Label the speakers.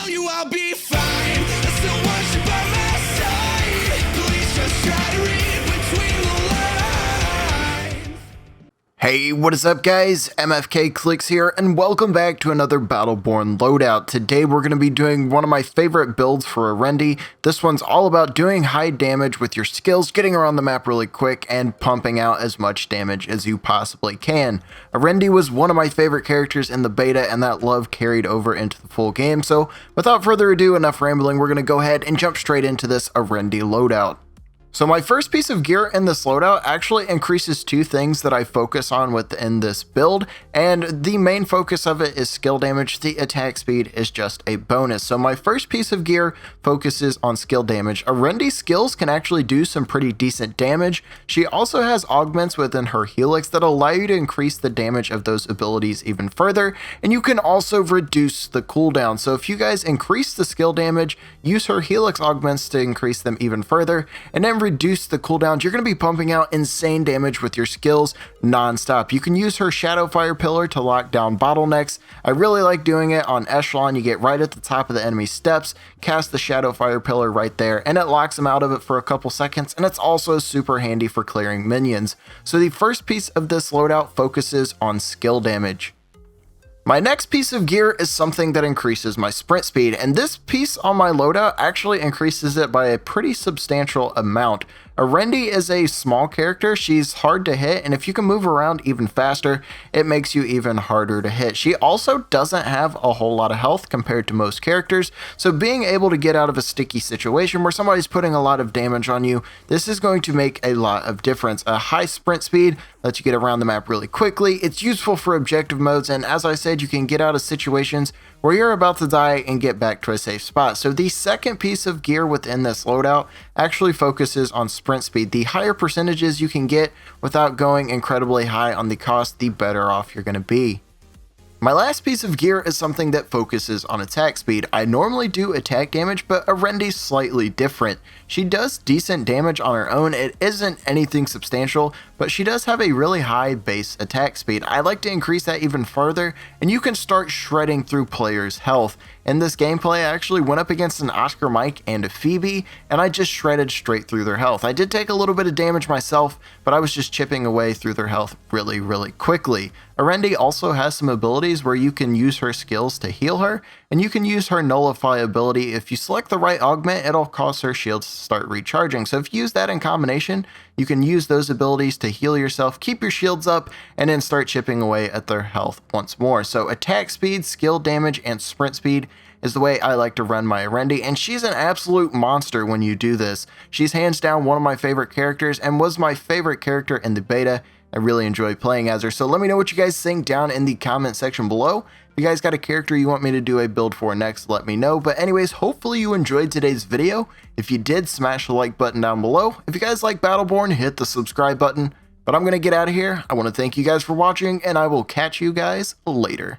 Speaker 1: tell you I'll be fine. I still want you by my side. Please just try to read between the lines.
Speaker 2: Hey, what is up guys? MFK Clicks here, and welcome back to another Battleborn loadout. Today we're going to be doing one of my favorite builds for Orendi. This one's all about doing high damage with your skills, getting around the map really quick, and pumping out as much damage as you possibly can. Orendi was one of my favorite characters in the beta, and that love carried over into the full game, so without further ado, enough rambling, we're going to go ahead and jump straight into this Orendi loadout. So my first piece of gear in this loadout actually increases two things that I focus on within this build, and the main focus of it is skill damage. The attack speed is just a bonus. So my first piece of gear focuses on skill damage. Orendi's skills can actually do some pretty decent damage. She also has augments within her helix that allow you to increase the damage of those abilities even further, and you can also reduce the cooldown. So if you guys increase the skill damage, use her helix augments to increase them even further, and then reduce the cooldowns, you're going to be pumping out insane damage with your skills non-stop. You can use her Shadow Fire Pillar to lock down bottlenecks. I really like doing it on Echelon. You get right at the top of the enemy steps, cast the Shadow Fire Pillar right there, and it locks them out of it for a couple seconds, and it's also super handy for clearing minions. So the first piece of this loadout focuses on skill damage. My next piece of gear is something that increases my sprint speed, and this piece on my loadout actually increases it by a pretty substantial amount. Orendi is a small character, she's hard to hit, and if you can move around even faster, it makes you even harder to hit. She also doesn't have a whole lot of health compared to most characters, so being able to get out of a sticky situation where somebody's putting a lot of damage on you, this is going to make a lot of difference. A high sprint speed lets you get around the map really quickly. It's useful for objective modes, and as I said, you can get out of situations where you're about to die and get back to a safe spot. So the second piece of gear within this loadout actually focuses on sprint speed. The higher percentages you can get without going incredibly high on the cost, the better off you're going to be. My last piece of gear is something that focuses on attack speed. I normally do attack damage, but Orendi's slightly different. She does decent damage on her own. It isn't anything substantial, but she does have a really high base attack speed. I like to increase that even further, and you can start shredding through players' health. In this gameplay, I actually went up against an Oscar Mike and a Phoebe, and I just shredded straight through their health. I did take a little bit of damage myself, but I was just chipping away through their health really quickly. Orendi also has some abilities where you can use her skills to heal her, and you can use her Nullify ability. If you select the right augment, it'll cause her shields to start recharging. So if you use that in combination, you can use those abilities to heal yourself, keep your shields up, and then start chipping away at their health once more. So attack speed, skill damage, and sprint speed is the way I like to run my Orendi, and she's an absolute monster when you do this. She's hands down one of my favorite characters and was my favorite character in the beta. I really enjoy playing as her, so let me know what you guys think down in the comment section below. If you guys got a character you want me to do a build for next, let me know. But anyways, hopefully you enjoyed today's video. If you did, smash the like button down below. If you guys like Battleborn, hit the subscribe button. But I'm going to get out of here. I want to thank you guys for watching, and I will catch you guys later.